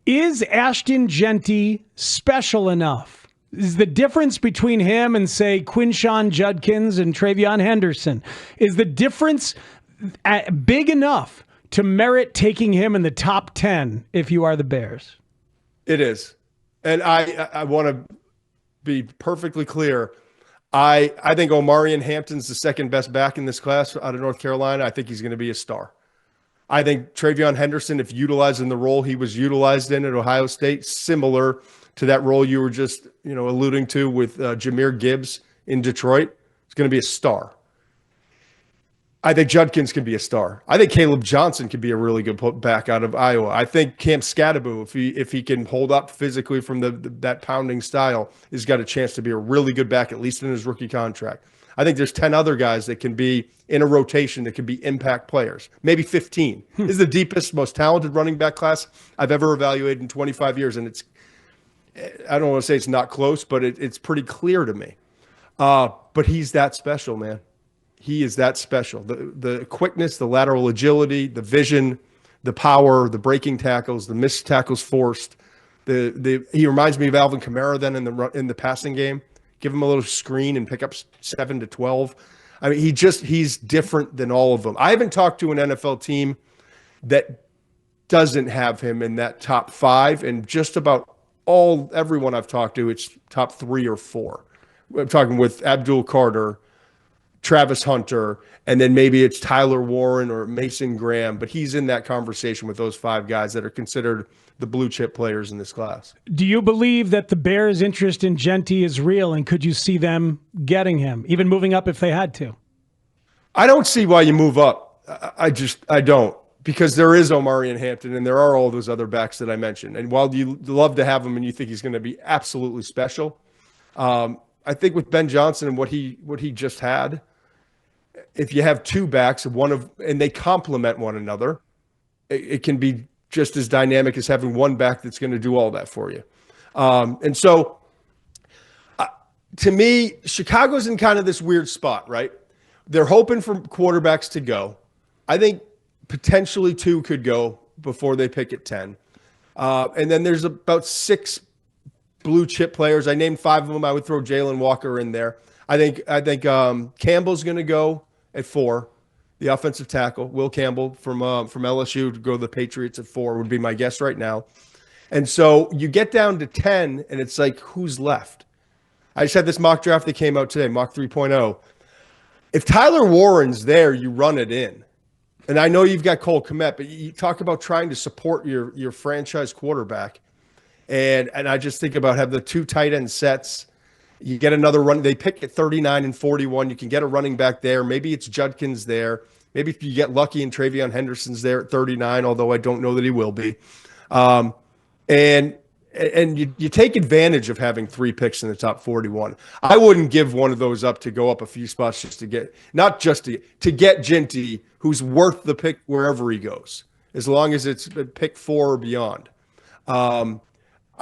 Is Ashton Genty special enough? Is the difference between him and, say, Quinshawn Judkins and Travion Henderson, is the difference big enough to merit taking him in the top 10 if you are the Bears? It is. And I want to be perfectly clear. I think Omarion Hampton's the second best back in this class out of North Carolina. I think he's going to be a star. I think Travion Henderson, if utilized in the role he was utilized in at Ohio State, similar to that role you were just alluding to with Jahmyr Gibbs in Detroit, is going to be a star. I think Judkins can be a star. I think Caleb Johnson could be a really good back out of Iowa. I think Cam Skattebo, if he can hold up physically from that pounding style, has got a chance to be a really good back, at least in his rookie contract. I think there's 10 other guys that can be in a rotation that can be impact players, maybe 15. This is the deepest, most talented running back class I've ever evaluated in 25 years, and I don't want to say it's not close, but it's pretty clear to me. But he's that special, man. He is that special. The quickness, the lateral agility, the vision, the power, the breaking tackles, the missed tackles forced. He reminds me of Alvin Kamara then in the passing game. Give him a little screen and pick up 7 to 12. I mean, he's different than all of them. I haven't talked to an NFL team that doesn't have him in that top 5, and just about everyone I've talked to, it's top 3 or 4. I'm talking with Abdul Carter, Travis Hunter, and then maybe it's Tyler Warren or Mason Graham, but he's in that conversation with those 5 guys that are considered the blue chip players in this class. Do you believe that the Bears' interest in Genty is real, and could you see them getting him, even moving up if they had to? I don't see why you move up. I don't, because there is Omarion Hampton and there are all those other backs that I mentioned. And while you love to have him and you think he's going to be absolutely special, I think with Ben Johnson and what he just had, if you have 2 backs, and they complement one another, it can be just as dynamic as having one back that's going to do all that for you. And so, to me, Chicago's in kind of this weird spot, right? They're hoping for quarterbacks to go. I think potentially 2 could go before they pick at 10. And then there's about 6 blue chip players. I named 5 of them. I would throw Jalen Walker in there. I think Campbell's going to go at 4, the offensive tackle. Will Campbell from LSU to go to the Patriots at 4 would be my guess right now. And so you get down to 10, and it's like, who's left? I just had this mock draft that came out today, mock 3.0. If Tyler Warren's there, you run it in. And I know you've got Cole Kmet, but you talk about trying to support your franchise quarterback. And I just think about having the 2 tight end sets. You get another run. They pick at 39 and 41. You can get a running back there. Maybe it's Judkins there. Maybe if you get lucky and Travion Henderson's there at 39, although I don't know that he will be. And you take advantage of having 3 picks in the top 41. I wouldn't give one of those up to go up a few spots just to get, not just to get Genty, who's worth the pick wherever he goes, as long as it's pick 4 or beyond.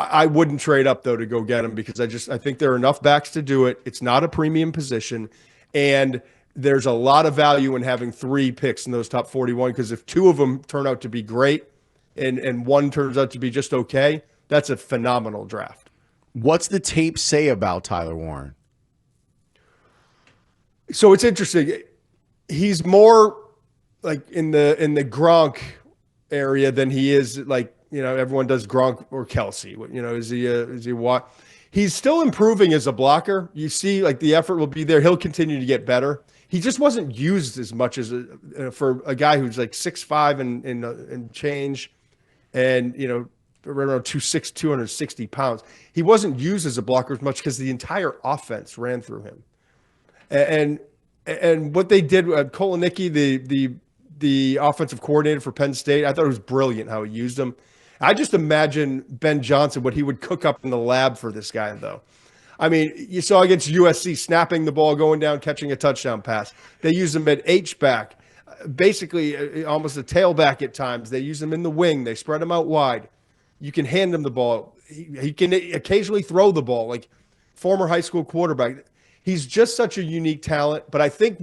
I wouldn't trade up, though, to go get him, because I think there are enough backs to do it. It's not a premium position, and there's a lot of value in having 3 picks in those top 41, because if 2 of them turn out to be great and 1 turns out to be just okay, that's a phenomenal draft. What's the tape say about Tyler Warren? So it's interesting. He's more like in the Gronk area than he is like, everyone does Gronk or Kelsey. Is he what? He's still improving as a blocker. You see, like, the effort will be there. He'll continue to get better. He just wasn't used as much as for a guy who's like 6'5" and change, and around 260 pounds. He wasn't used as a blocker as much because the entire offense ran through him. And what they did, Kolinicki, the offensive coordinator for Penn State, I thought it was brilliant how he used him. I just imagine Ben Johnson, what he would cook up in the lab for this guy, though. I mean, you saw against USC, snapping the ball, going down, catching a touchdown pass. They use him at H-back, basically almost a tailback at times. They use him in the wing. They spread him out wide. You can hand him the ball. He can occasionally throw the ball, like former high school quarterback. He's just such a unique talent. But I think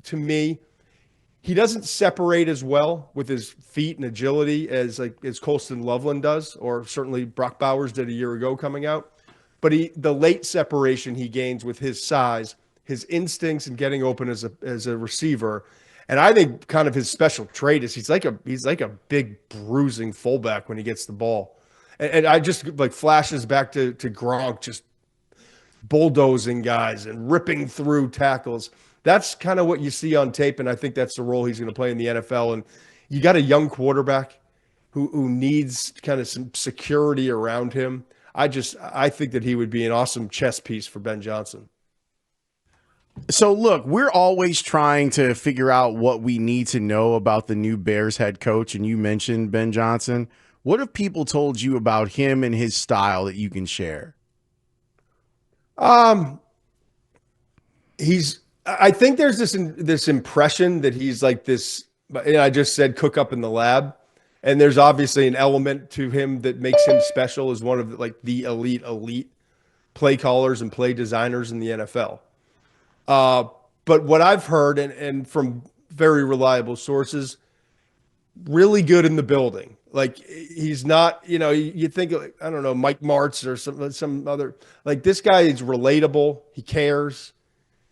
to me, He doesn't separate as well with his feet and agility as Colston Loveland does, or certainly Brock Bowers did a year ago coming out. But the late separation he gains with his size, his instincts and getting open as a receiver. And I think kind of his special trait is he's like a big bruising fullback when he gets the ball. And I just like flashes back to Gronk just bulldozing guys and ripping through tackles. That's kind of what you see on tape, and I think that's the role he's going to play in the NFL. And you got a young quarterback who needs kind of some security around him. I think that he would be an awesome chess piece for Ben Johnson. So, look, we're always trying to figure out what we need to know about the new Bears head coach, and you mentioned Ben Johnson. What have people told you about him and his style that you can share? I think there's this impression that he's like this, and I just said cook up in the lab. And there's obviously an element to him that makes him special as one of the elite play callers and play designers in the NFL. But what I've heard and from very reliable sources, really good in the building. Like he's not, you think, I don't know, Mike Martz or some other, like this guy is relatable. He cares.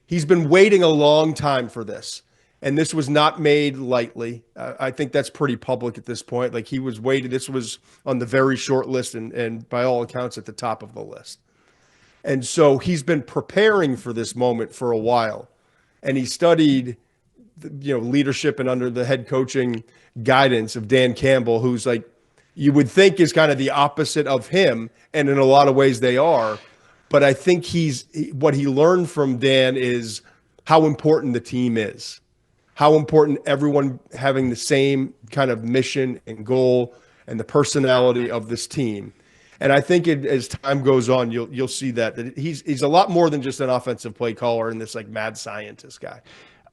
He's been waiting a long time for this. And this was not made lightly. I think that's pretty public at this point. Like he was waiting. This was on the very short list and by all accounts at the top of the list. And so he's been preparing for this moment for a while. And he studied, leadership and under the head coaching guidance of Dan Campbell, who's like, you would think is kind of the opposite of him. And in a lot of ways they are. But I think what he learned from Dan is how important the team is, how important everyone having the same kind of mission and goal and the personality of this team. And I think as time goes on, you'll see that he's a lot more than just an offensive play caller and this like mad scientist guy.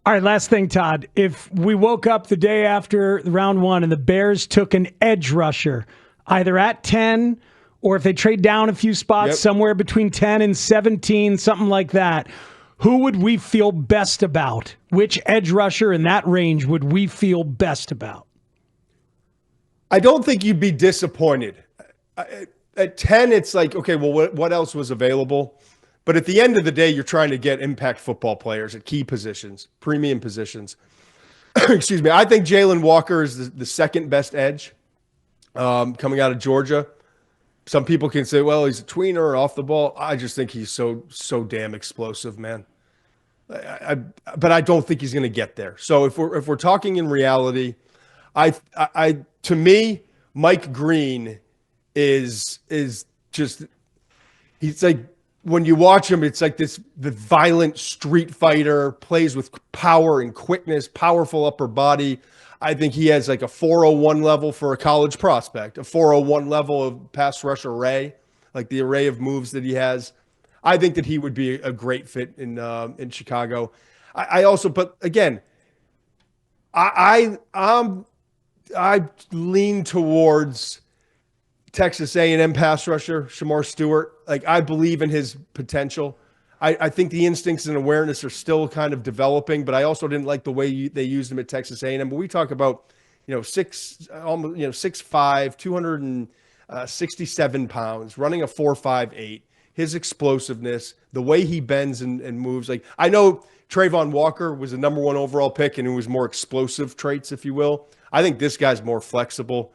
All right, last thing, Todd. If we woke up the day after round one and the Bears took an edge rusher, either at 10 or if they trade down a few spots, somewhere between 10 and 17, something like that, who would we feel best about? Which edge rusher in that range would we feel best about? I don't think you'd be disappointed. At 10, it's like, okay, well, what else was available? But at the end of the day, you're trying to get impact football players at key positions, premium positions. Excuse me. I think Jalen Walker is the second best edge coming out of Georgia. Some people can say, well, he's a tweener off the ball. I just think he's so damn explosive, man. But I don't think he's going to get there. So if we're talking in reality, to me, Mike Green is just, he's like, when you watch him, it's like the violent street fighter, plays with power and quickness, powerful upper body. I think he has like a 401 level for a college prospect, a 401 level of pass rush array, like the array of moves that he has. I think that he would be a great fit in Chicago. I also, but again, I lean towards Texas A&M pass rusher, Shamar Stewart. Like I believe in his potential. I think the instincts and awareness are still kind of developing, but I also didn't like the way they used him at Texas A&M. But we talk about, 6'5", 267 pounds, running a 4.58. His explosiveness, the way he bends and moves. Like I know Trayvon Walker was a number 1 overall pick, and it was more explosive traits, if you will. I think this guy's more flexible.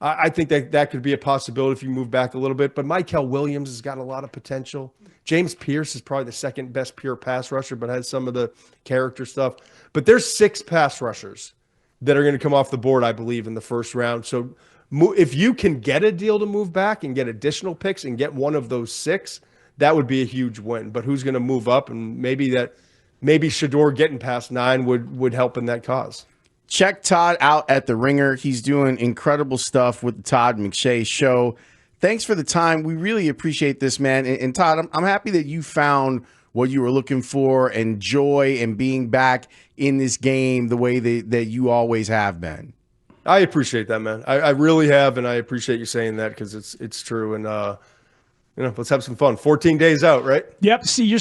I think that could be a possibility if you move back a little bit. But Mykel Williams has got a lot of potential. James Pierce is probably the second best pure pass rusher, but has some of the character stuff. But there's 6 pass rushers that are going to come off the board, I believe, in the first round. So if you can get a deal to move back and get additional picks and get one of those 6, that would be a huge win. But who's going to move up? And maybe Shador getting past 9 would help in that cause. Check Todd out at The Ringer. He's doing incredible stuff with the Todd McShay Show. Thanks for the time. We really appreciate this, man. And Todd, I'm happy that you found what you were looking for and joy and being back in this game the way that you always have been. I appreciate that, man. I really have, and I appreciate you saying that because it's true. And let's have some fun. 14 days out, right? Yep. See, you're